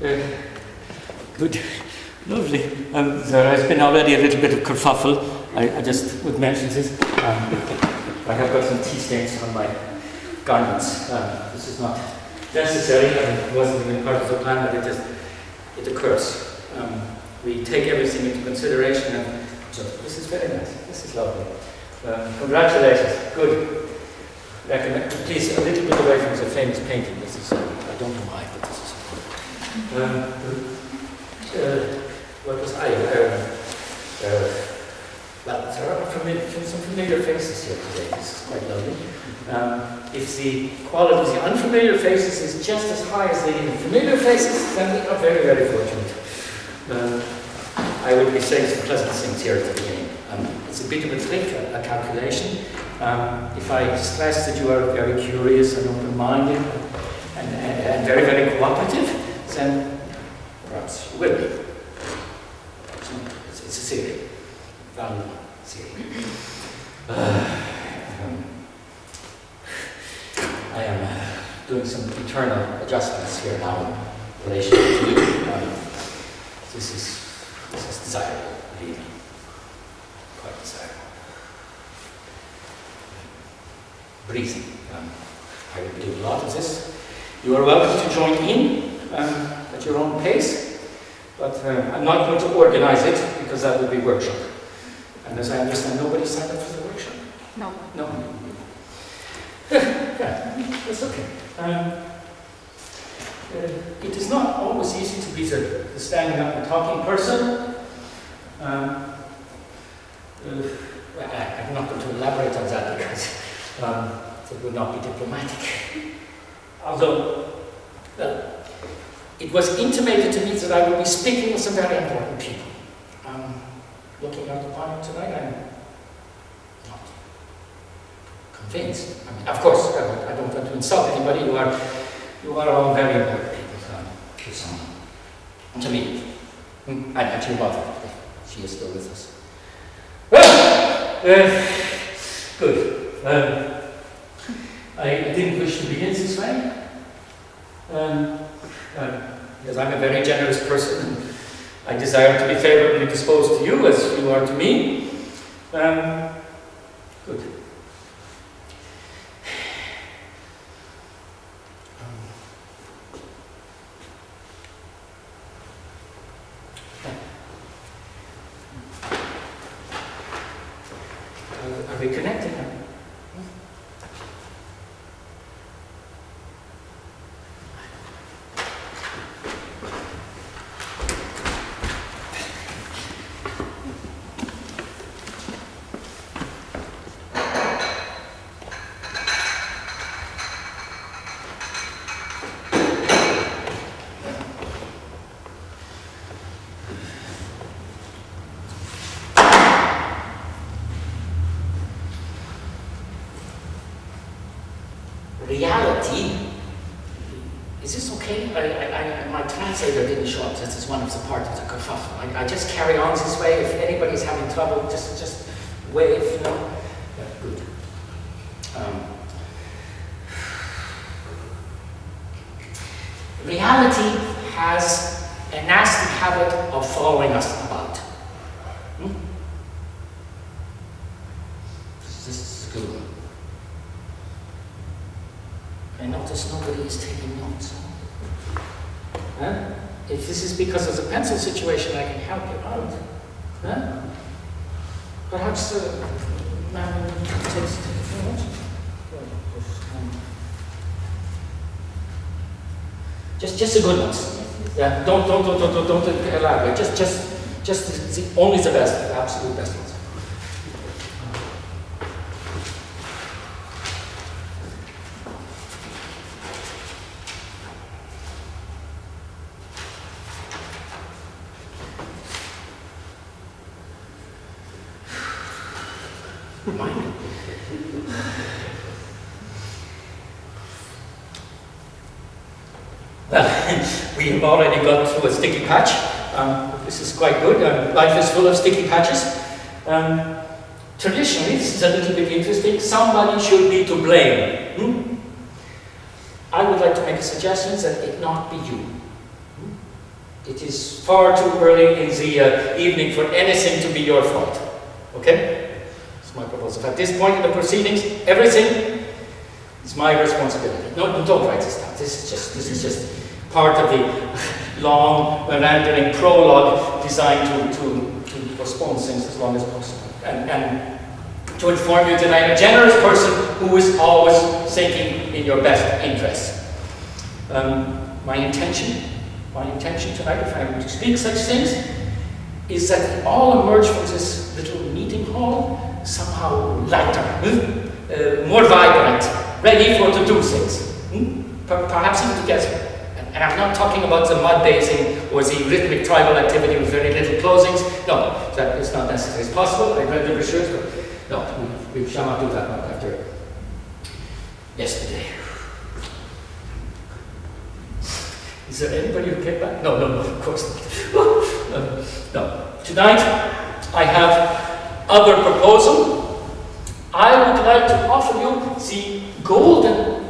Good. Lovely. There has been already a little bit of kerfuffle. I just would mention this. I have got some tea stains on my garments. This is not necessary. It wasn't even part of the plan, but it occurs. We take everything into consideration, and so this is very nice. This is lovely. Congratulations. Good. Please, a little bit away from the famous painting. This is, I don't know why, but this is what was I? Well, there are some familiar faces here today. This is quite lovely. If the quality of the unfamiliar faces is just as high as the familiar faces, then we are very, very fortunate. I will be saying some pleasant things here at the beginning. It's a bit of a trick, a calculation. If I stress that you are very curious and open-minded and very, very cooperative, then perhaps you will be. So it's a theory, valuable theory. I am doing some internal adjustments here now in relation to you. This is desirable, believe me. Quite desirable. Breathing. I will do a lot of this. You are welcome to join in at your own pace, but I'm not going to organize it because that would be workshop. And as I understand, nobody signed up for the workshop? No. No. Yeah, that's okay. It is not always easy to be the standing up and talking person. I'm not going to elaborate on that because it would not be diplomatic. Although, it was intimated to me that I would be speaking with some very important people. Looking out upon it tonight, I'm not convinced. I mean, of course, I don't want to insult anybody. You are all very important people to me. And to your mother, if she is still with us. Well, good. I didn't wish to begin this way. Because I'm a very generous person, and I desire to be favorably disposed to you as you are to me. Good. Are we connected now? Reality. Is this okay? My translator didn't show up. This is one of the parts of the kerfuffle. I just carry on this way. If anybody's having trouble, just wave, you know. Yeah, good. Reality has a nasty habit of following us about. This is a good one. I notice nobody is taking notes. Huh? If this is because of the pencil situation, I can help you out. Huh? Perhaps man takes a few notes. Just the good ones. Yeah. Don't elaborate. Just only the best, the absolute best ones. Mine. Well, we have already got through a sticky patch. This is quite good. Life is full of sticky patches. Traditionally, this is a little bit interesting. Somebody should be to blame. I would like to make a suggestion that it not be you. It is far too early in the evening for anything to be your fault. Okay? That's my proposal. At this point in the proceedings, everything is my responsibility. No, don't write this down. This is just part of the long, meandering prologue designed to postpone things as long as possible. And to inform you that I am a generous person who is always thinking in your best interests. My intention tonight, if I were to speak such things, is that we all emerge from this little meeting hall somehow lighter, more vibrant, ready to do things, perhaps even together. And I'm not talking about the mud bathing or the rhythmic tribal activity with very little closings. No, that is not necessarily possible. I read the brochures, but no, we shall not do that now after yesterday. Is there anybody who came back? No, of course not. No. Tonight, I have other proposal. I would like to offer you the golden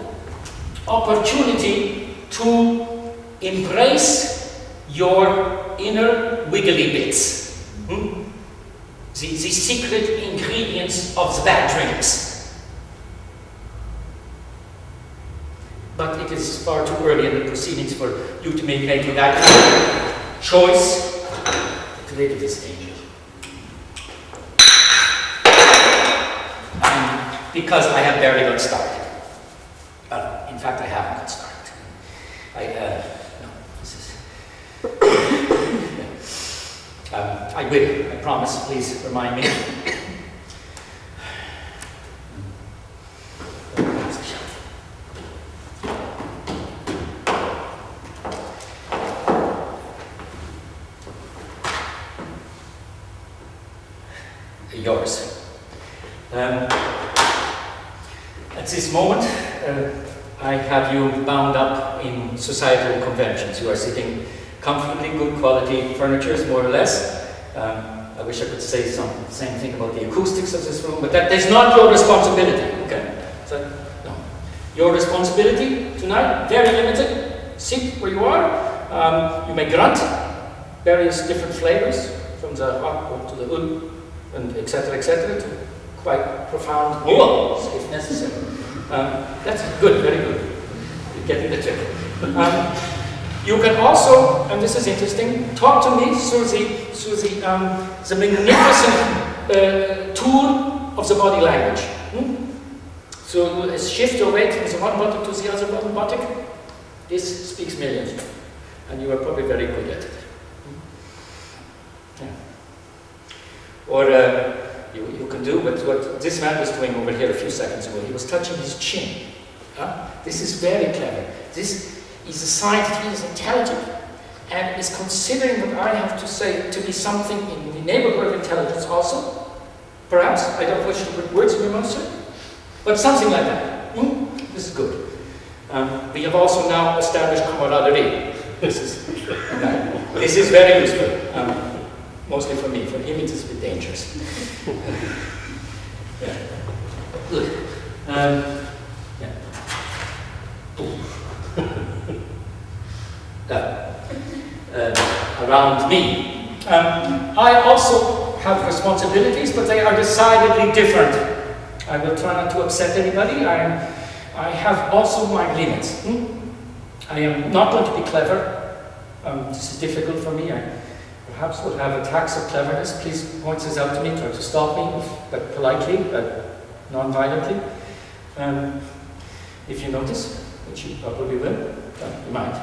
opportunity to embrace your inner wiggly bits. The secret ingredients of the bad drinks. But it is far too early in the proceedings for you to make that choice. Today to this angel. Because I have barely got started. In fact, I haven't got started. No, this is... I will, I promise. Please remind me. Yours. At this moment, I have you bound up in societal conventions. You are sitting comfortably, good quality furniture, more or less. I wish I could say the same thing about the acoustics of this room, but that is not your responsibility. Okay? So, no. Your responsibility tonight, very limited. Sit where you are. You may grunt various different flavors, from the hot to the and etc., to quite profound whoa, if necessary. That's good, very good. You're getting the trick. You can also, and this is interesting, talk to me through the magnificent tool of the body language. So you shift your weight from the one buttock to the other buttock. This speaks millions, and you are probably very good at it. Yeah. Or you can do what this man was doing over here a few seconds ago. He was touching his chin. This is very clever. This is a sign that he is intelligent and is considering what I have to say to be something in the neighborhood of intelligence also. Perhaps, I don't wish to put words in your mouth, sir, but something like that. This is good. We have also now established camaraderie. This is very useful. Mostly for me. For him, it is a bit dangerous. Yeah. Good. Around me. I also have responsibilities, but they are decidedly different. I will try not to upset anybody. I have also my limits. I am not going to be clever. This is difficult for me. I perhaps will have attacks of cleverness. Please point this out to me, try to stop me, but politely, non-violently. If you notice, which you probably will, you might.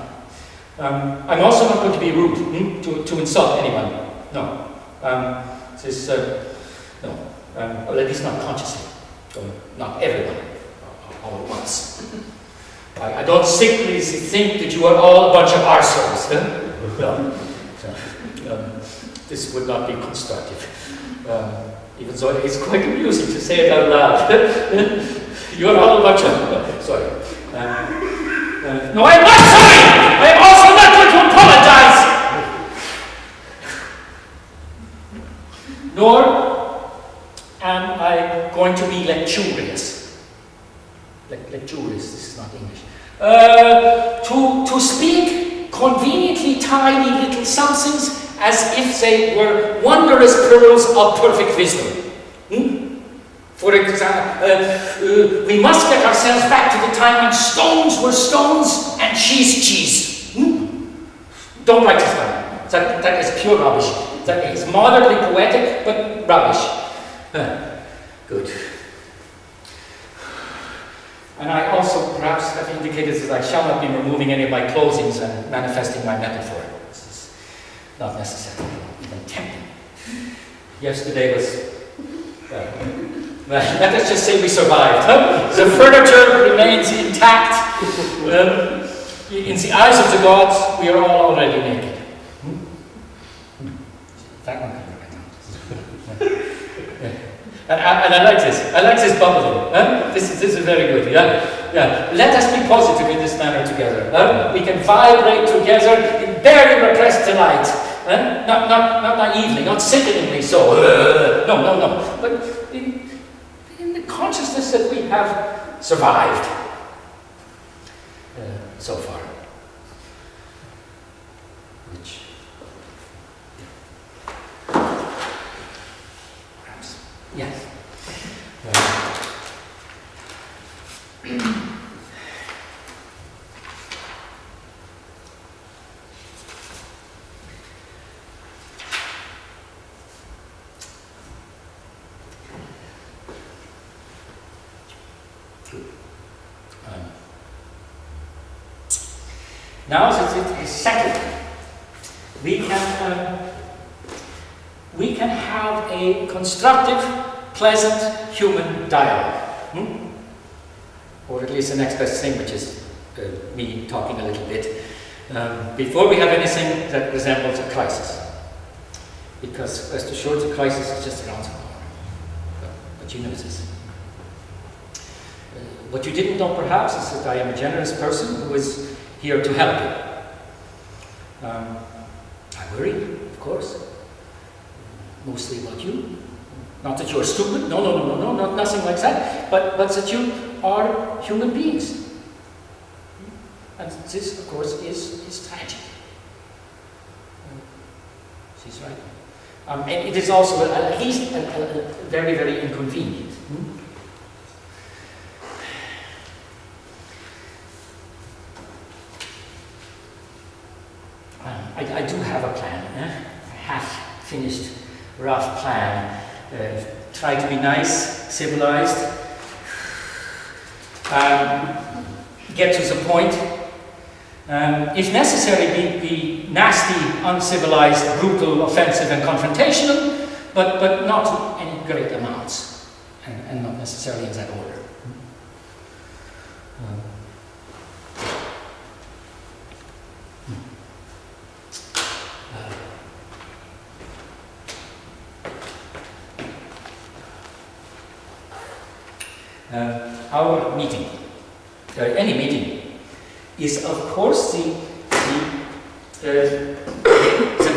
I'm also not going to be rude to insult anyone. No. No. Or at least not consciously. Not everyone, all at once. I don't simply think that you are all a bunch of arseholes. No. This would not be constructive. Even though it's quite amusing to say it out loud. You are all a bunch of... sorry. No, I'm not sorry! I am also not going to apologize! Nor am I going to be lecturious. Lecturious, this is not English. To speak conveniently tiny little somethings as if they were wondrous pearls of perfect wisdom. For example, we must get ourselves back to the time when stones were stones and cheese. Don't write this down. That is pure rubbish. That is moderately poetic, but rubbish. Good. And I also perhaps have indicated that I shall not be removing any of my clothings and manifesting my metaphor. This is not necessary, even tempting. Yesterday was, let us just say we survived. The furniture remains intact. In the eyes of the gods, we are all already naked. That one can be written. And I like this. I like this bubbling. This is very good. Yeah. Let us be positive in this manner together. We can vibrate together in very repressed delight. Not naively, not sickeningly so. No. But in the consciousness that we have survived so far. Which perhaps, yes. Now that it is settled, we can have a constructive, pleasant human dialogue. Or at least the next best thing, which is me talking a little bit, before we have anything that resembles a crisis. Because rest assured, the crisis is just around the corner. But you know this. What you didn't know perhaps is that I am a generous person who is here to help you. I worry, of course, mostly about you. Not that you're stupid, no, nothing like that, but that you are human beings. And this, of course, is tragic. She's right. And it is also at least very, very inconvenient. I do have a plan, a half-finished, rough plan. Try to be nice, civilized, get to the point. If necessary, be nasty, uncivilized, brutal, offensive, and confrontational, but not to any great amounts, and not necessarily in that order. Our meeting, any meeting, is of course the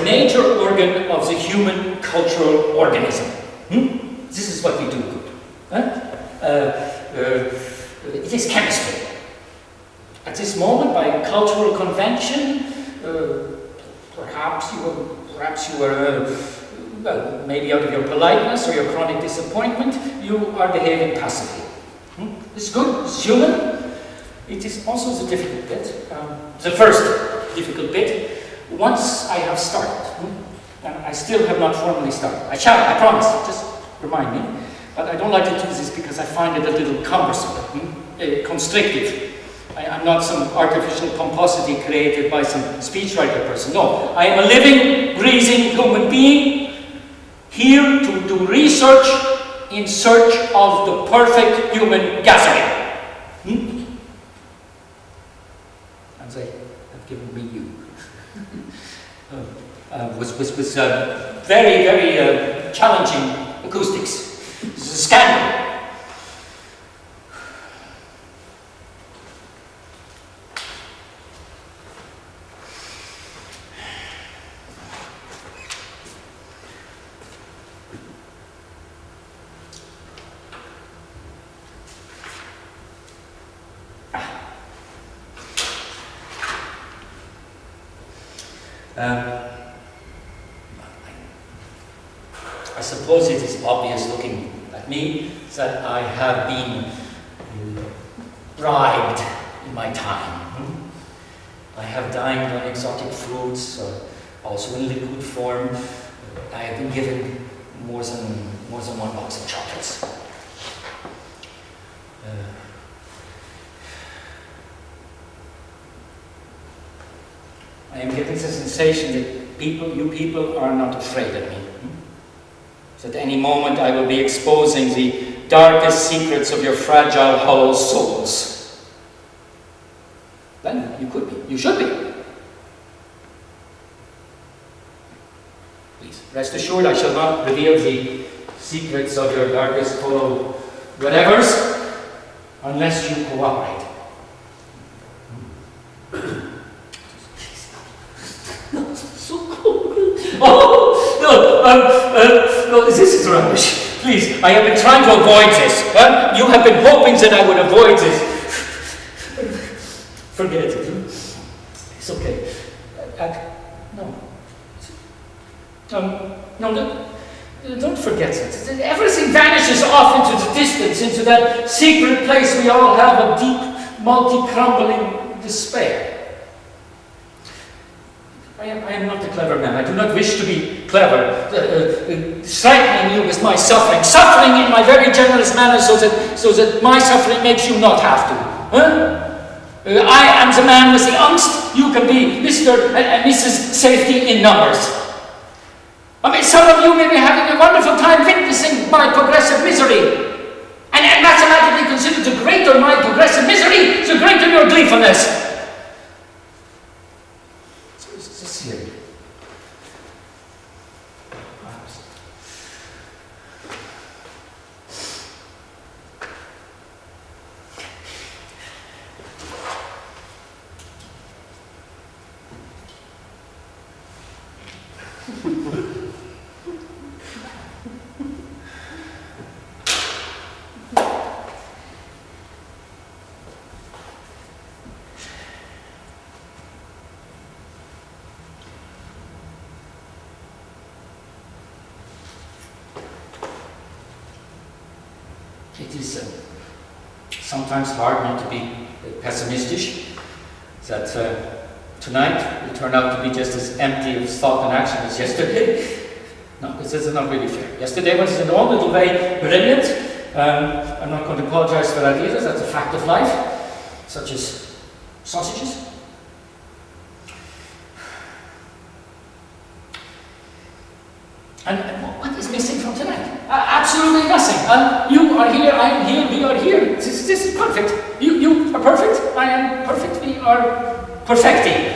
major organ of the human cultural organism. This is what we do good. It is chemistry. At this moment, by cultural convention, perhaps you were well, maybe out of your politeness or your chronic disappointment, you are behaving passively. It's good, it's human. It is also the difficult bit. The first difficult bit, once I have started, and I still have not formally started. I shall, I promise, just remind me. But I don't like to do this because I find it a little cumbersome, constrictive. I'm not some artificial pomposity created by some speechwriter person. No, I am a living, breathing human being here to do research in search of the perfect human gathering. And they have given me you. With very, very challenging acoustics. This is a scandal. I suppose it is obvious looking at me that I have been bribed in my time. I have dined on exotic fruits, also in liquid form. I have been given more than one box of chocolates. I am getting the sensation that you people are not afraid of me. So at any moment I will be exposing the darkest secrets of your fragile, hollow souls. Then you could be. You should be. Please, rest assured I shall not reveal the secrets of your darkest, hollow whatevers unless you cooperate. No, this is rubbish. Please, I have been trying to avoid this. You have been hoping that I would avoid this. Forget it. It's okay. No, don't forget it. Everything vanishes off into the distance, into that secret place we all have of deep, multi-crumbling despair. I am not a clever man. I do not wish to be clever, frightening you with my suffering in my very generous manner so that my suffering makes you not have to. I am the man with the angst. You can be Mr. and Mrs. Safety in numbers. I mean, some of you may be having a wonderful time witnessing my progressive misery. And mathematically consider the greater my progressive misery, the greater your gleefulness. It is sometimes hard not to be pessimistic, that tonight will turn out to be just as empty of thought and action as yesterday. No, this is not really fair. Yesterday was in all little way brilliant. I'm not going to apologize for that either. That's a fact of life, such as sausages. And what is missing from tonight? Absolutely nothing. You are here, I am here, we are here. This is perfect. You are perfect, I am perfect, we are perfecting.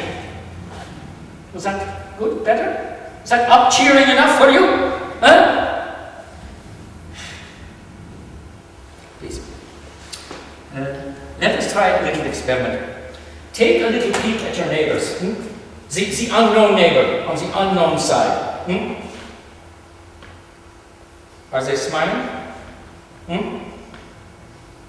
Was that good? Better? Is that up cheering enough for you? Huh? Please. Let us try a little experiment. Take a little peek at your neighbors. The unknown neighbor on the unknown side. Are they smiling?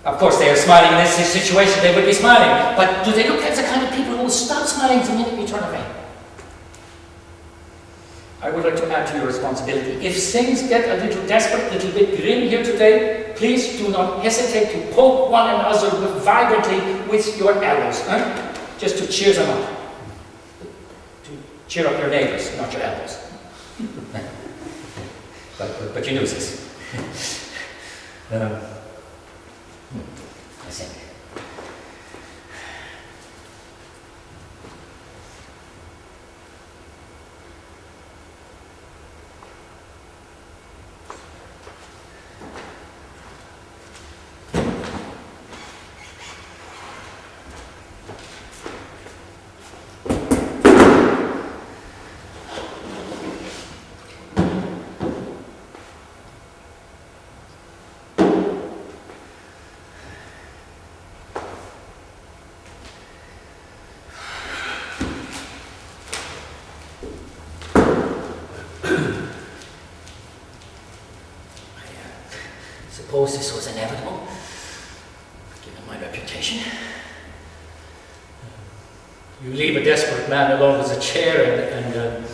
Of course they are smiling in this situation, they would be smiling. But do they look like the kind of people who will stop smiling the minute we turn away? I would like to add to your responsibility. If things get a little desperate, a little bit grim here today, please do not hesitate to poke one another vibrantly with your elbows. Just to cheer them up. To cheer up your neighbors, not your elbows. But you knew this. I think. Suppose this was inevitable, given my reputation. You leave a desperate man alone with a chair and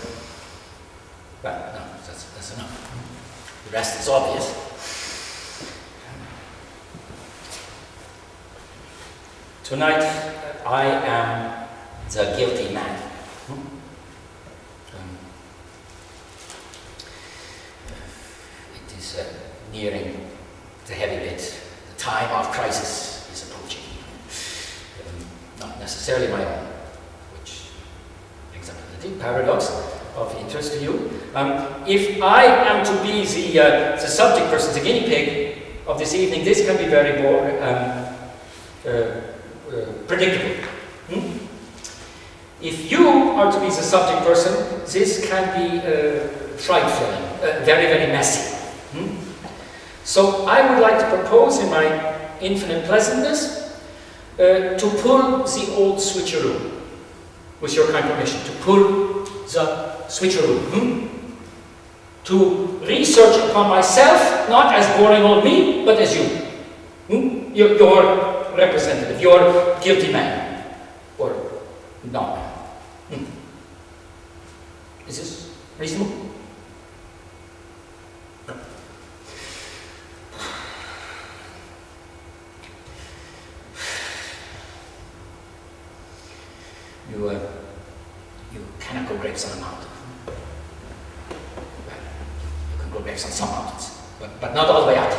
well, no, that's enough. The rest is obvious. Tonight, I am the guilty man. It is nearing the heavy bit. The time of crisis is approaching. Not necessarily my own, which brings up the deep paradox of interest to you. If I am to be the subject person, the guinea pig of this evening, this can be very predictable. If you are to be the subject person, this can be fright-filling, very, very messy. So I would like to propose in my infinite pleasantness to pull the old switcheroo, with your kind permission, to pull the switcheroo. To research upon myself, not as boring old me, but as you. Your representative, your guilty man, or not man. Is this reasonable? No. You cannot grow grapes on a mountain. Well, you can grow grapes on some mountains, but not all the way up.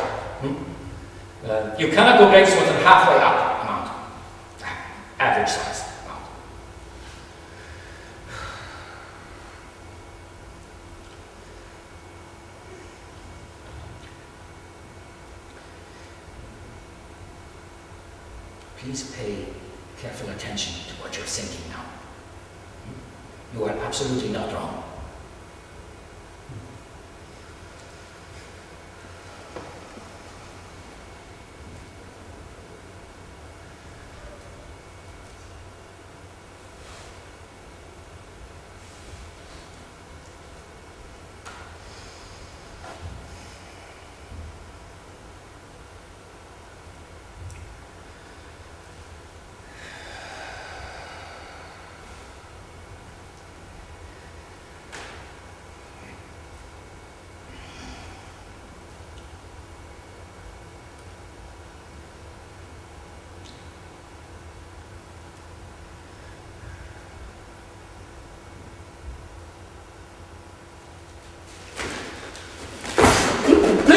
You cannot grow grapes more than halfway up a mountain, average size mountain. Please pay careful attention to what you're thinking now. You are absolutely not wrong.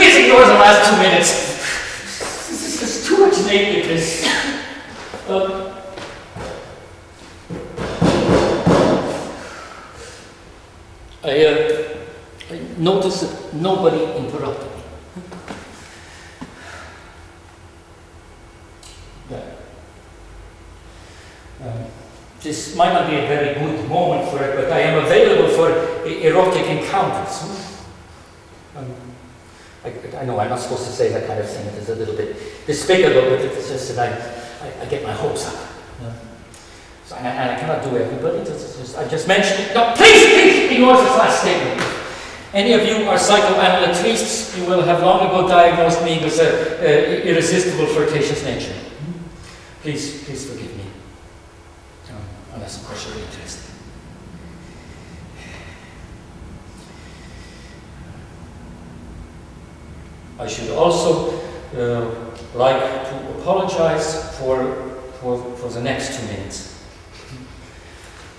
Ignore the last 2 minutes. This is too much nakedness. I noticed that nobody interrupted me. This might not be a very good moment for it, but I am available for erotic encounters. I know I'm not supposed to say that kind of thing. It is a little bit despicable, but it's just that I get my hopes up. So, and I cannot do everybody. I just mentioned it. No, please ignore this last statement. Any of you are psychoanalysts, you will have long ago diagnosed me with an irresistible flirtatious nature. Please forgive me. Unless, of course, you're interested. I should also like to apologize for the next 2 minutes.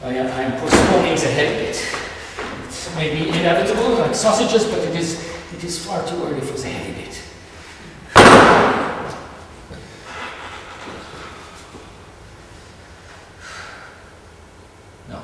I am postponing the head bit. It may be inevitable, like sausages, but it is far too early for the heavy bit. No.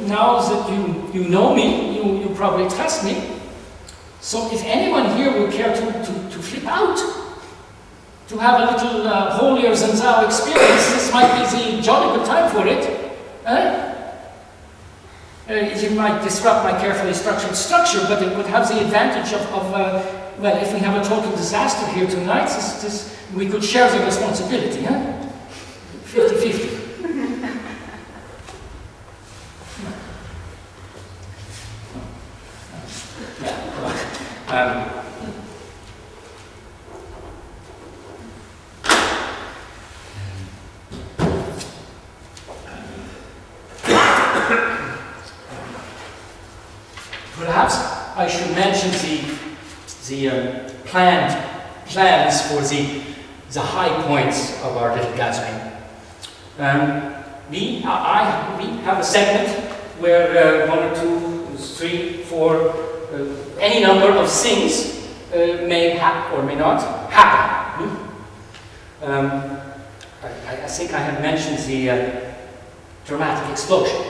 Now that you know me, you probably trust me. So if anyone here will care to flip out, to have a little holier than thou experience, this might be the jolly good time for it. It might disrupt my carefully structured structure, but it would have the advantage of well, if we have a total disaster here tonight, we could share the responsibility, 50-50. Perhaps I should mention the plans for the high points of our little gathering. We have a segment where 1 or 2, 3, 4, any number of things may happen or may not happen. I think I have mentioned the dramatic explosion.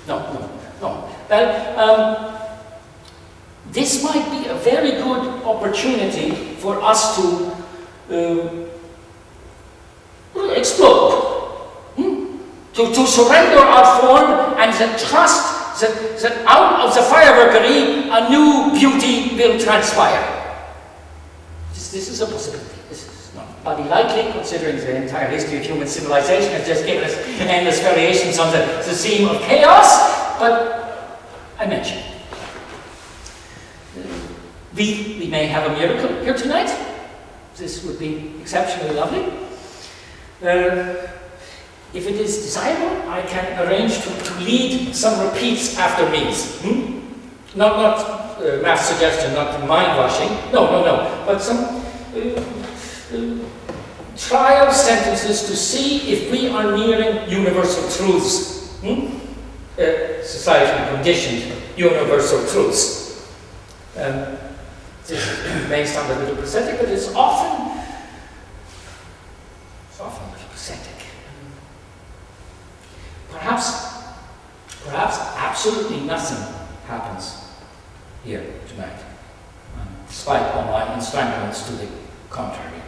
No. Well, this might be a very good opportunity for us to explode, to surrender our form and then trust that out of the fireworkery a new beauty will transpire. This is a possibility. This is not bloody likely, considering the entire history of human civilization has just given us endless variations on the theme of chaos, but I mentioned. We may have a miracle here tonight. This would be exceptionally lovely. If it is desirable, I can arrange to lead some repeats after meals. Not math suggestion, not mind washing. No. But some trial sentences to see if we are nearing universal truths. Societally conditioned universal truths. This may sound a little pathetic, but it's often a little pathetic. Perhaps absolutely nothing happens here tonight, despite all my instructions to the contrary.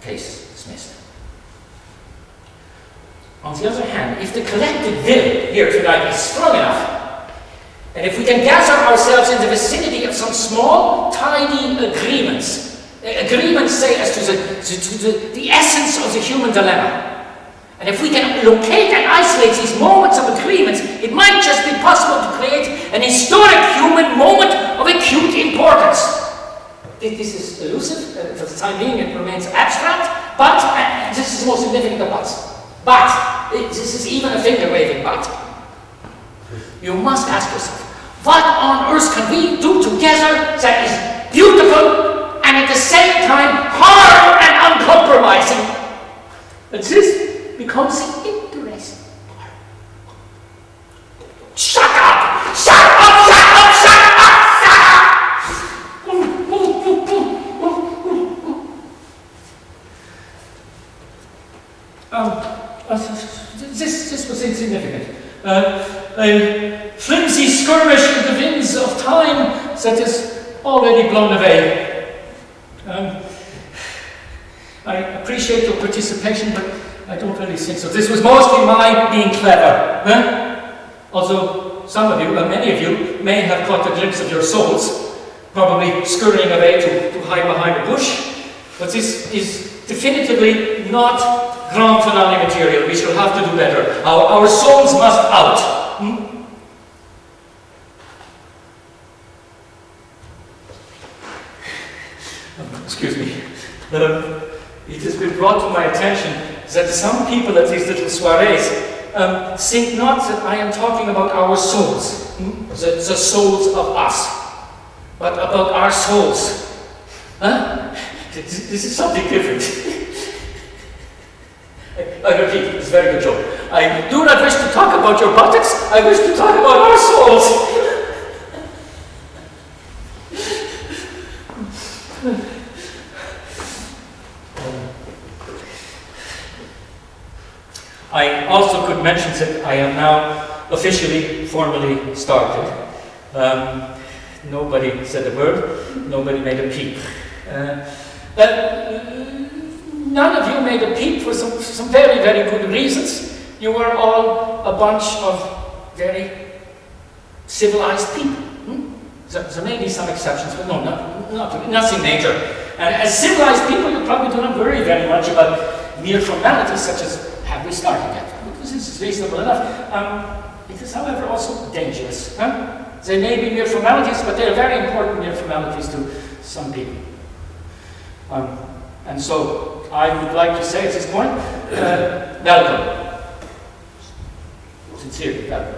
Case dismissed. On the other hand, if the collective will here tonight is strong enough, and if we can gather ourselves in the vicinity of some small, tiny agreements, say, as to the essence of the human dilemma, and if we can locate and isolate these moments of agreements, it might just be possible to create an historic human moment of acute importance. This is elusive. For the time being, it remains abstract, but this is the most significant of buts. But this is even a finger-waving but. You must ask yourself, what on earth can we do together that is beautiful and at the same time hard and uncompromising? And this becomes interesting. Shut up! Shut up! Shut up! Shut up! Shut up! This was insignificant. A flimsy skirmish in the winds of time that is already blown away. I appreciate your participation, but I don't really think so. This was mostly my being clever. Although some of you, many of you, may have caught a glimpse of your souls, probably scurrying away to hide behind a bush. But this is definitively not grand finale material. We shall have to do better. Our souls must out. Excuse me. It has been brought to my attention that some people at these little soirees think not that I am talking about our souls, the souls of us, but about our souls. This is something different. I repeat, it's a very good joke. I do not wish to talk about your buttocks, I wish to talk about our souls. I also could mention that I am now officially, formally started. Nobody said a word, nobody made a peep. None of you made a peep for some very, very good reasons. You were all a bunch of very civilized people. There may be some exceptions, but no, nothing major. And as civilized people, you probably do not worry very much about mere formalities such as have we started yet? Because this is reasonable enough. It is, however, also dangerous. They may be mere formalities, but they are very important mere formalities to some people. And so I would like to say at this point, welcome. Sincerely, welcome.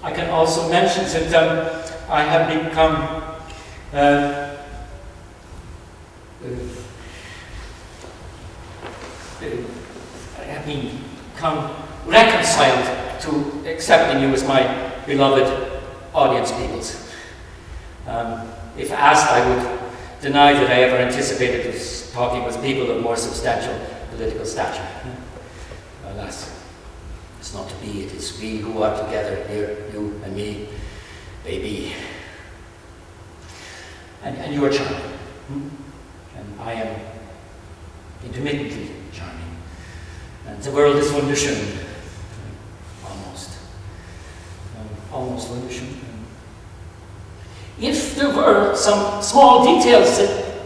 I can also mention that I have become reconciled to accepting you as my beloved audience peoples. If asked, I would deny that I ever anticipated talking with people of more substantial political stature. Alas, it's not to be. It is we who are together here, you and me, baby. And you are charming. And I am intermittently charming. And the world is wunderschön. Almost wunderschön. If there were some small details that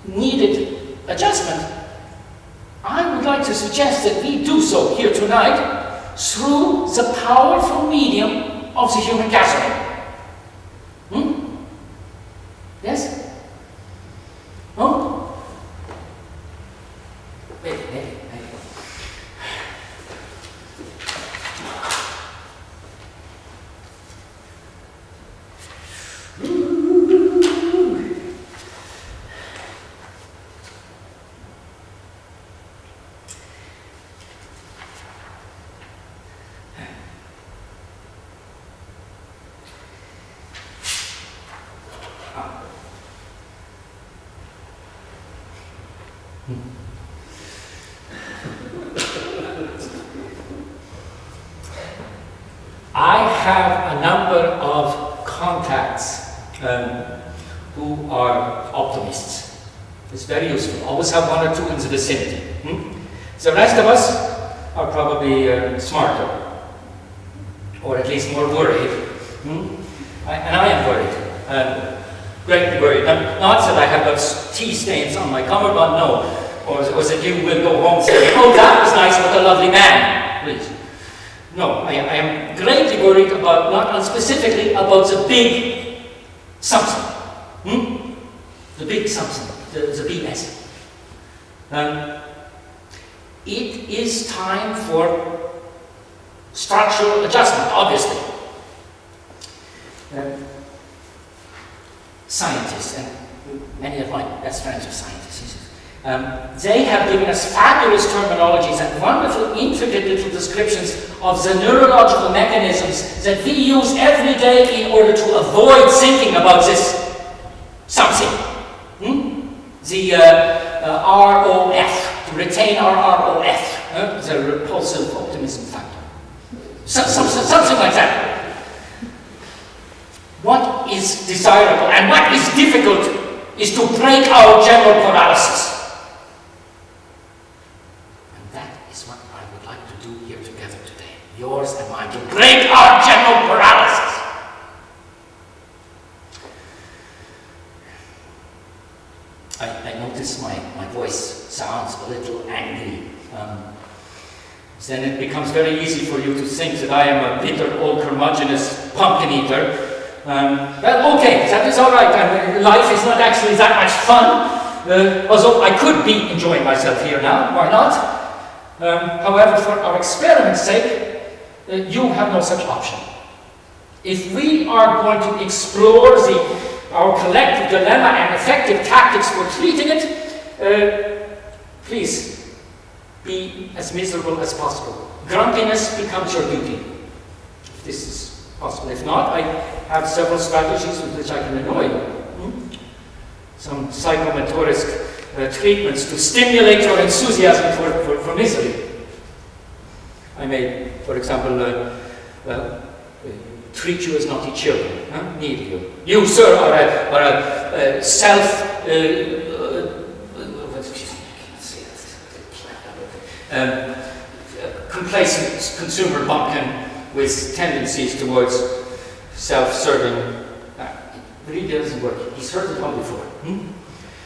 needed adjustment, I would like to suggest that we do so here tonight through the powerful medium of the human gathering. Yes? Oh? Wait. I have a number of contacts who are optimists. It's very useful. Always have one or two in the vicinity. The rest of us are probably smarter, or at least more worried. And I am worried. Greatly worried. Not that I have those tea stains on my cummerbund, no. Or that you will go home saying, oh, that was nice, what a lovely man. Please. No, I am greatly worried about, not unspecifically, about the big something. The big something, the BS. It is time for structural adjustment, obviously. Scientists, and many of my best friends are scientists, they have given us fabulous terminologies and wonderful, intricate little descriptions of the neurological mechanisms that we use every day in order to avoid thinking about this something. The ROF, to retain our ROF, the repulsive optimism factor. Something like that. What is desirable and what is difficult is to break our general paralysis. And that is what I would like to do here together today. Yours and mine, to break our general paralysis. I notice my voice sounds a little angry. Then it becomes very easy for you to think that I am a bitter, old, curmudgeonous pumpkin eater. Well, okay, that is all right. Life is not actually that much fun, although I could be enjoying myself here now, why not? However, for our experiment's sake, you have no such option. If we are going to explore our collective dilemma and effective tactics for treating it, please be as miserable as possible. Grumpiness becomes your duty. If this is possible. If not, I have several strategies with which I can annoy you. Some psychomotoric treatments to stimulate your enthusiasm for misery. I may, for example, treat you as naughty children. Need you. You, sir, are a complacent consumer bumpkin with tendencies towards self-serving. It really doesn't work. He's heard it all before.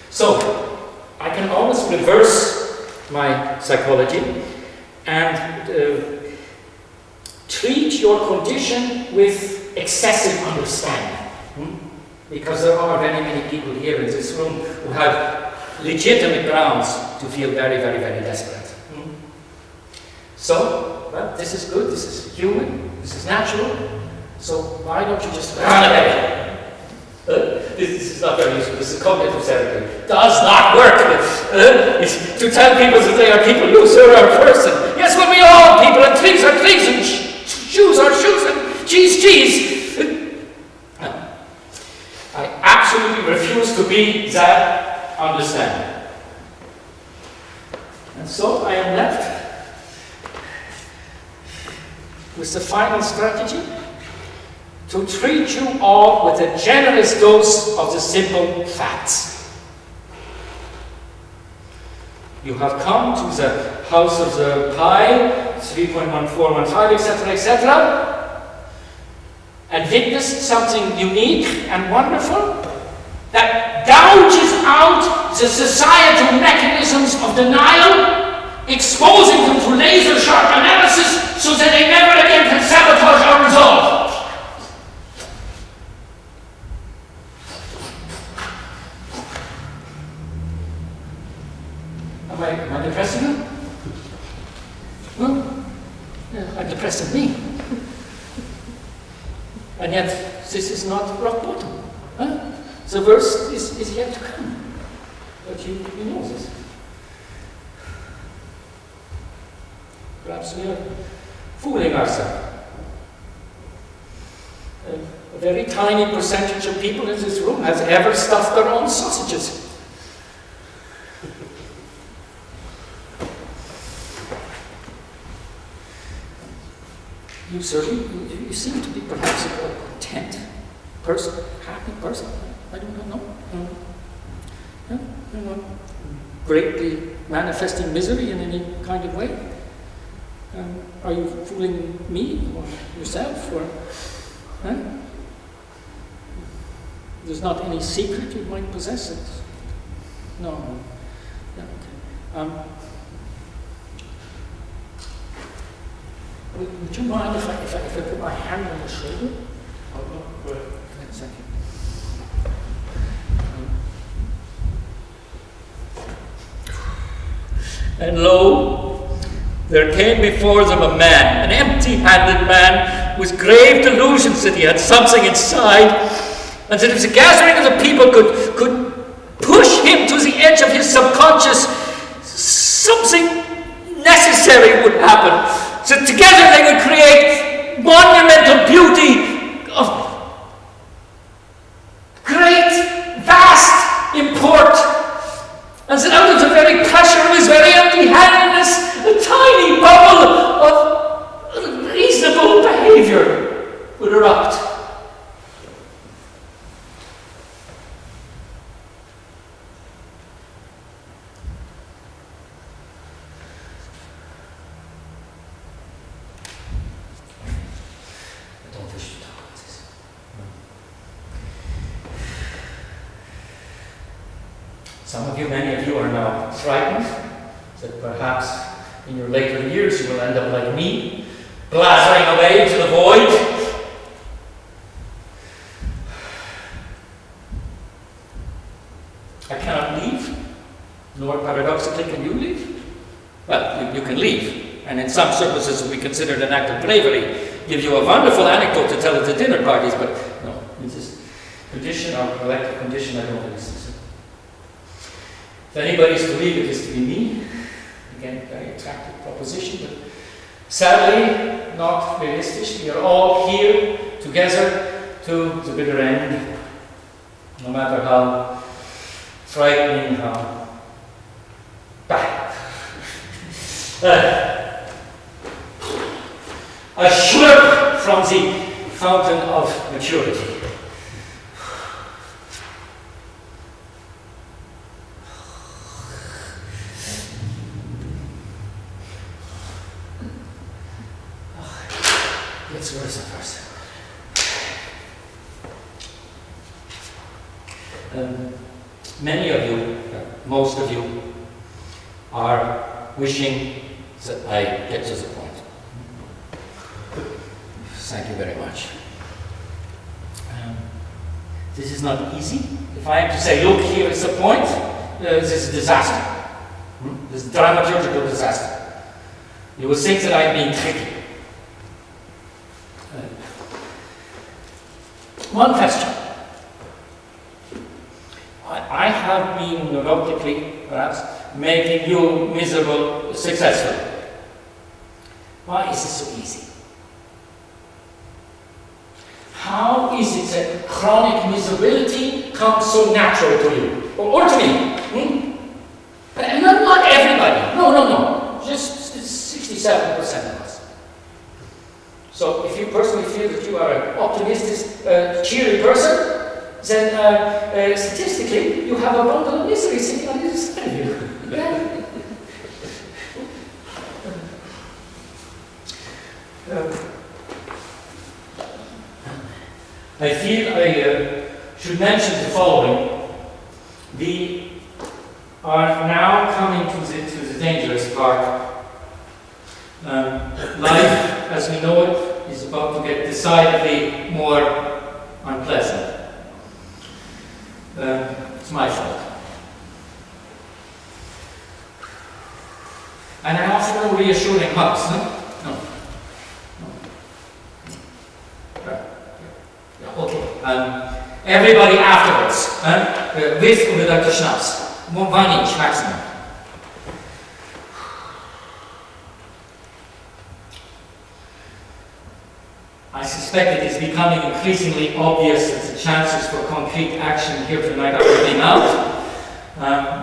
So, I can always reverse my psychology and treat your condition with excessive understanding. Because there are very many people here in this room who have legitimate grounds to feel very, very, very desperate. So, well, this is good, this is human, this is natural, so why don't you just run away? This is not very useful, this is cognitive therapy. Does not work. It's to tell people that they are people, you sir are a person. Yes, well, we are all people, and trees are trees, and shoes are shoes, and cheese. No. I absolutely refuse to be that understanding. And so I am left with the final strategy to treat you all with a generous dose of the simple facts. You have come to the house of the pi, 3.1415, etc., etc., and witnessed something unique and wonderful that gouges out the societal mechanisms of denial, exposing them to laser-sharp analysis so that they never again can sabotage our resolve. Am I depressing you? Well, I'm depressing me. And yet, this is not rock bottom. The worst is yet to come. But you know this. Perhaps we are fooling ourselves. A very tiny percentage of people in this room has ever stuffed their own sausages. You certainly, you seem to be perhaps a content person, happy person. I don't know. You're not greatly manifesting misery in any kind of way. Are you fooling me or yourself? Or there's not any secret you might possess? No. Yeah, okay. Would you mind if I put my hand on your shoulder? Wait a second. And lo, there came before them a man, an empty-handed man, with grave delusions that he had something inside, and that if the gathering of the people could push him to the edge of his subconscious, something necessary would happen. So together they would create monumental beauty of great, vast import. And that out of the very pressure of his very empty-handedness, a tiny bubble of reasonable behavior would erupt. Some of you, many of you are now frightened that perhaps in your later years you will end up like me, blathering away into the void. I cannot leave, nor paradoxically can you leave. Well, you can leave, and in some circumstances will be considered an act of bravery. Give you a wonderful anecdote to tell at the dinner parties, but no, it's this condition, our collective condition, I don't think it's. If anybody is to leave, it is to be me. Again, very attractive proposition, but sadly not realistic. We are all here together to the bitter end, no matter how frightening, how bad. A slurp from the fountain of maturity. Gets worse at first. Many of you, most of you, are wishing that I get to the point. Thank you very much. This is not easy. If I have to say, look, here is the point, this is a disaster. This is a dramaturgical disaster. You will think that I'm being tricky. One question. I have been neurotically, perhaps, making you miserable successfully. Why is it so easy? How is it that chronic miserability comes so natural to you? Or to me? And not everybody. No. Just 67% of us. So if you personally feel that you are an optimistic, cheery person, then statistically you have a bundle of misery sitting on the other side of you. I feel I should mention the following. We are now coming to the dangerous part. Life, as we know it, is about to get decidedly more unpleasant. It's my fault. And I offer no reassuring hugs, no? Okay. Everybody afterwards, with or without the schnapps. 1 inch maximum. I suspect it is becoming increasingly obvious that the chances for concrete action here tonight are running out,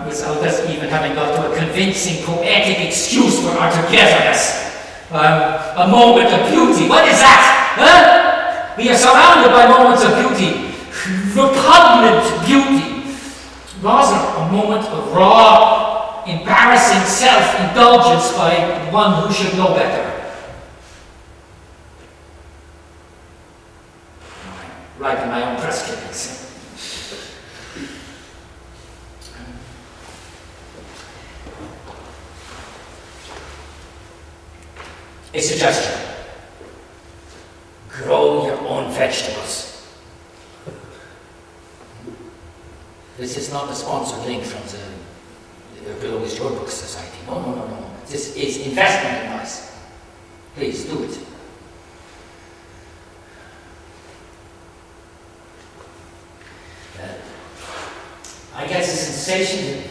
without us even having got to a convincing poetic excuse for our togetherness. A moment of beauty. What is that? We are surrounded by moments of beauty, repugnant beauty. Rather, a moment of raw, embarrassing self-indulgence by one who should know better. Writing my own press clippings. A suggestion. Grow your own vegetables. This is not a sponsored link from the Below is Your Book Society. No. This is investment advice. Please do it. I get the sensation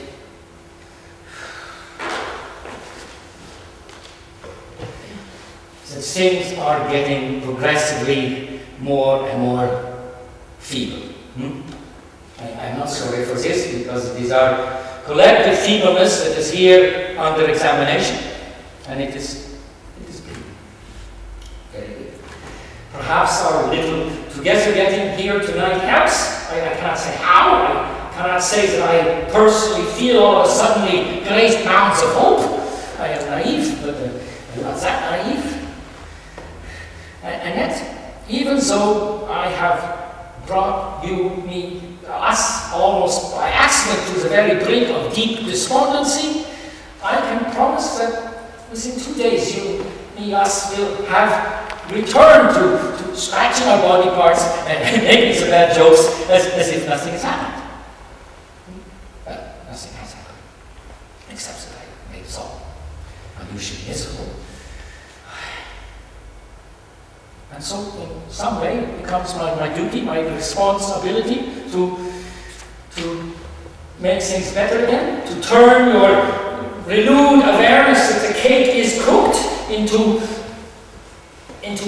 that things are getting progressively more and more feeble. I'm not sorry for this, because these are collective feebleness that is here under examination, and it is good. Very good. Perhaps our little together getting here tonight helps. I cannot say how. I cannot say that I personally feel all of a suddenly great bounds of hope. I am naive, but I'm not that naive. And yet, even though I have brought us almost by accident to the very brink of deep despondency, I can promise that within 2 days us will have returned to scratching our body parts and making some bad jokes as if nothing has happened. Nothing has happened. Except that I made us all unusually miserable. And so, in some way, it becomes my duty, my responsibility to make things better again, to turn your renewed awareness that the cake is cooked into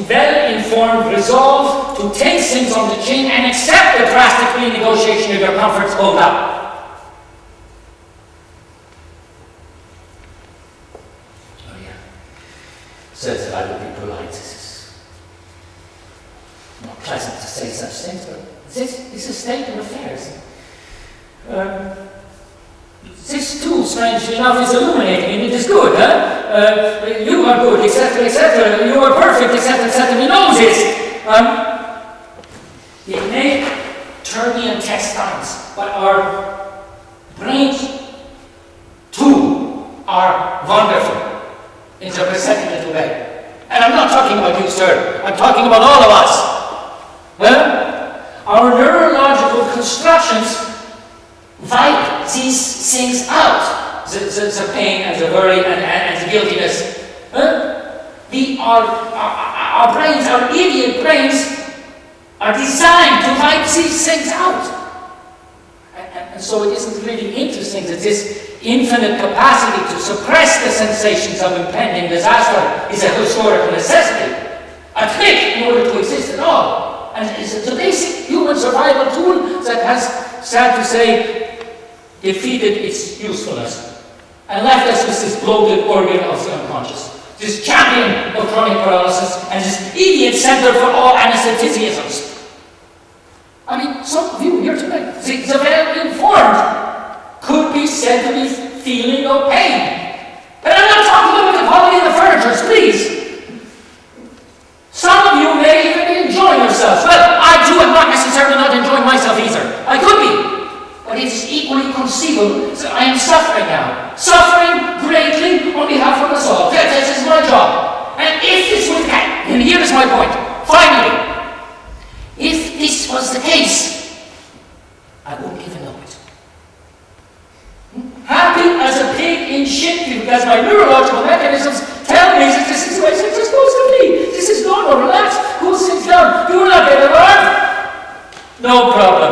well-informed resolve to take things on the chin and accept the drastic renegotiation of your comforts hold up. Oh yeah. Says that I will be polite. This is not pleasant to say such things, but this is a state of affairs. This too, strangely enough, is illuminating, and it is good, huh? You are good, etc., etc., you are perfect, etc., etc., he knows it. It may turn the intestines, but our brains too are wonderful in a pathetic little way. And I'm not talking about you, sir. I'm talking about all of us. Our neurological constructions wipe these things out. The pain and the worry and the guiltiness. Our brains, our idiot brains, are designed to wipe these things out. And so it isn't really interesting that this infinite capacity to suppress the sensations of impending disaster is a historical necessity, a trick in order to exist at all. And it's a basic human survival tool that has, sad to say, defeated its usefulness and left us with this bloated organ of the unconscious, this champion of chronic paralysis, and this idiot center for all anesthesiisms. I mean, some of you here tonight, the very informed, could be said to be feeling no pain. But I'm not talking about the quality of the furniture, please. Some of you may even be enjoying yourselves. Well, I too am not necessarily not enjoying myself either. I could be. But it is equally conceivable that I am suffering now. Suffering greatly on behalf of us all. This is my job. And if this would happen, and here is my point, finally, if this was the case, I wouldn't even know it. Happy as a pig in shit because my neurological mechanisms tell me that this is the way things are supposed to be. This is normal, relax, cool things down. You will not get alarmed. No problem.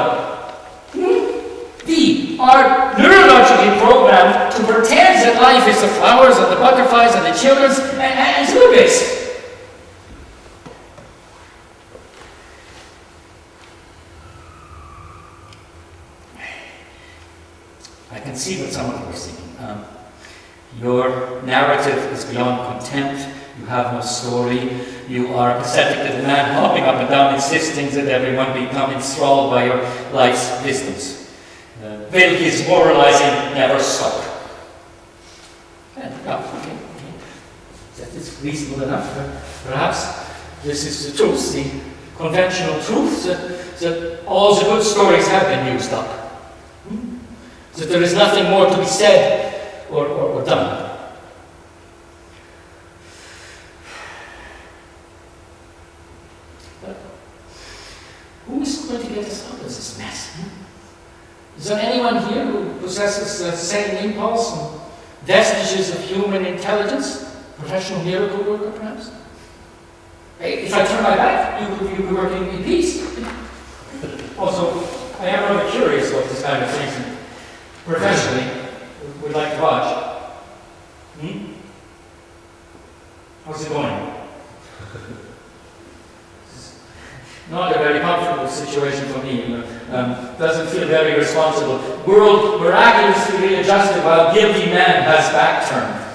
We are neurologically programmed to pretend that life is the flowers and the butterflies and the children's and do this. I can see what some of you are thinking. Your narrative is beyond contempt. You have no story. You are a pathetic little man hopping up and down, insisting that everyone become enthralled by your life's wisdoms. Will his moralizing never stop? Okay. That is reasonable enough. Perhaps this is the truth, the conventional truth, that all the good stories have been used up. That there is nothing more to be said or done. But who is going to get us out of this mess? Is there anyone here who possesses the same impulse and vestiges of human intelligence? Professional miracle worker, perhaps? Hey, if I turn my back, you could be working in peace. Also, I am rather curious about this kind of thing. Professionally, would like to watch. How's it going? Not a very comfortable situation for me. Doesn't feel very responsible. World miraculously readjusted while guilty man has back turned.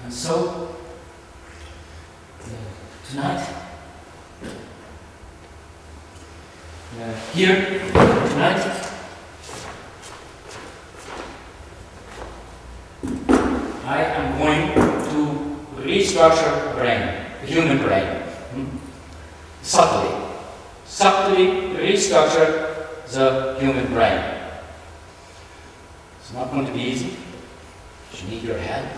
And so, tonight, here, tonight, I am going to restructure a brain, the human brain, subtly restructure the human brain. It's not going to be easy. You need your help.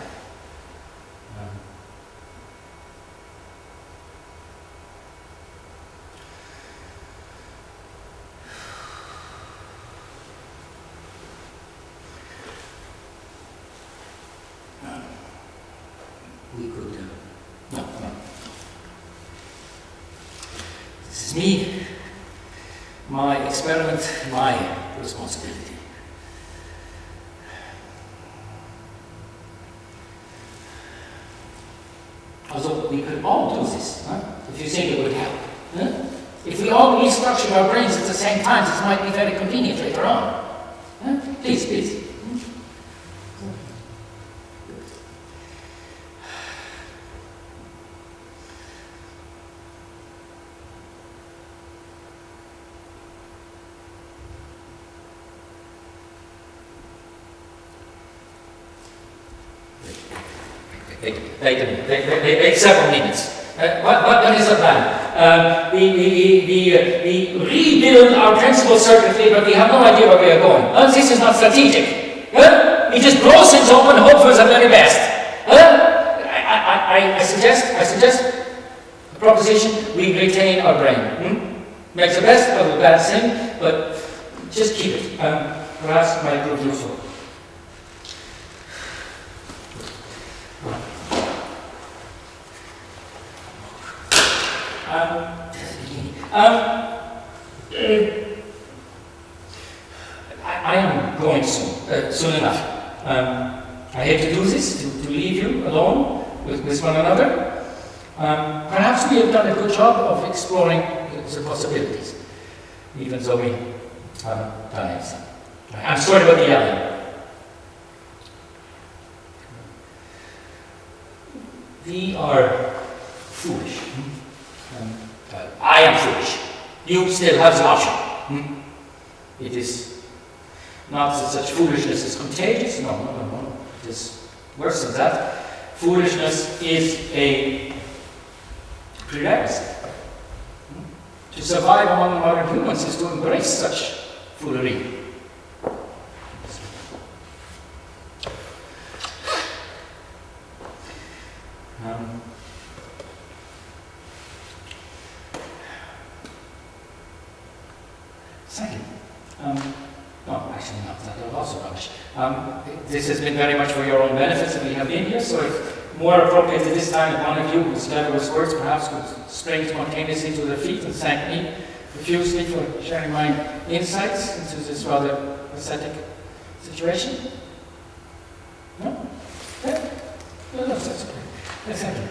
We could, no. This is me, my experiment, my responsibility. Although we could all do this, if you think it would help. If we all restructured our brains at the same time, this might be very convenient later on. Please, please. Wait several minutes. What is the plan? We rebuild our principal circuitry, but we have no idea where we are going. This is not strategic. We just blow things open and hope for the very best. I suggest a proposition: we retain our brain. Make the best of the bad thing, but just keep it. Perhaps it might prove useful. I am going soon enough. I hate to do this, to leave you alone with one another. Perhaps we have done a good job of exploring the possibilities, even though we haven't done anything. I'm sorry about the yelling. We are foolish. I am foolish. You still have the option. It is not that such foolishness is contagious. No. It is worse than that. Foolishness is a prerequisite. To survive among modern humans is to embrace such foolery. Second, no, actually not. That was also rubbish. This has been very much for your own benefits that we have been here, so if more appropriate at this time, if one of you whose cleverest words perhaps could spring spontaneously to their feet and thank me profusely for sharing my insights into this rather pathetic situation. No? Yeah? No, that's okay. That's okay.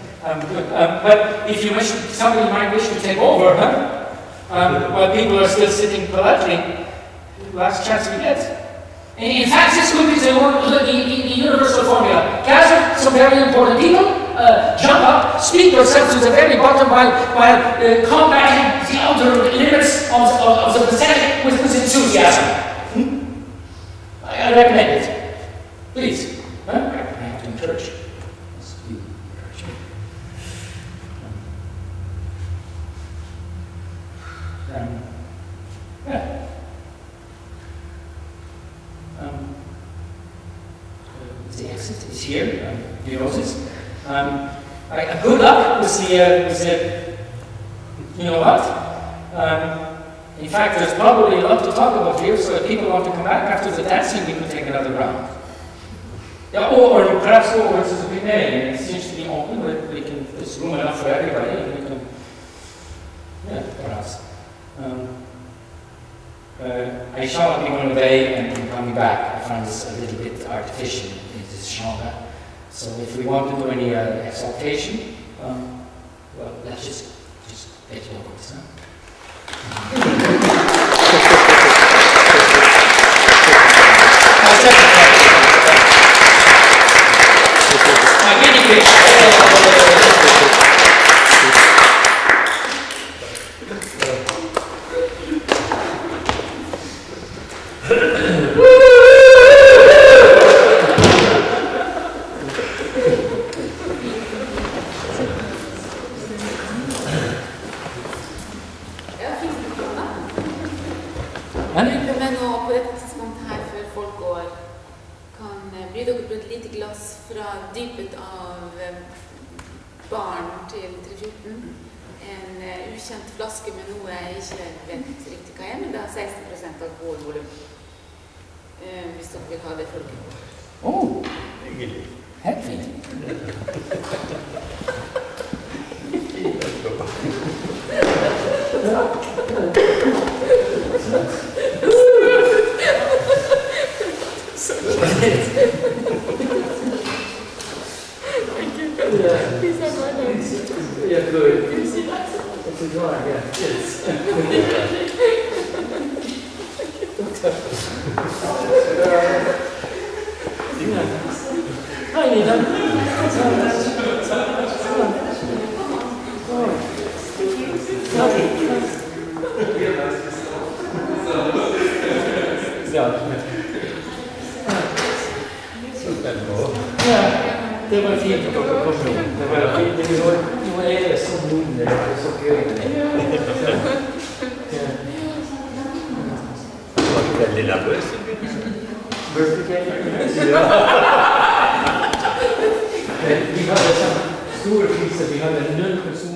Good. But if you wish, somebody might wish to take over, while people are still sitting politely, last chance we get. In fact, this could be the universal formula. Gather some very important people, jump up, speak yourself to the very bottom while combating the outer limits of the pathetic with enthusiasm. I recommend it. Please. I have to encourage you. The exit is here. You know this. Good luck with the you know what? In fact, there's probably a lot to talk about here, so if people want to come back after the dancing, we can take another round. Yeah, or perhaps go over to the pavilion. It seems to be open, but there's room enough for everybody, and we can, yeah, perhaps. I shall not be going away and coming back. I find this a little bit artificial in this genre. So if we want to do any exaltation, well, let's just get over this. good. It's a drawing, yeah. Yes. Hi, Nina. Ja, det var fint at dere kom inn. Det var fint. Nå er det så noen, det er så gøy. Var du veldig nervøs? Ja. Vi hadde sånn store priser. Vi hadde 0 personer.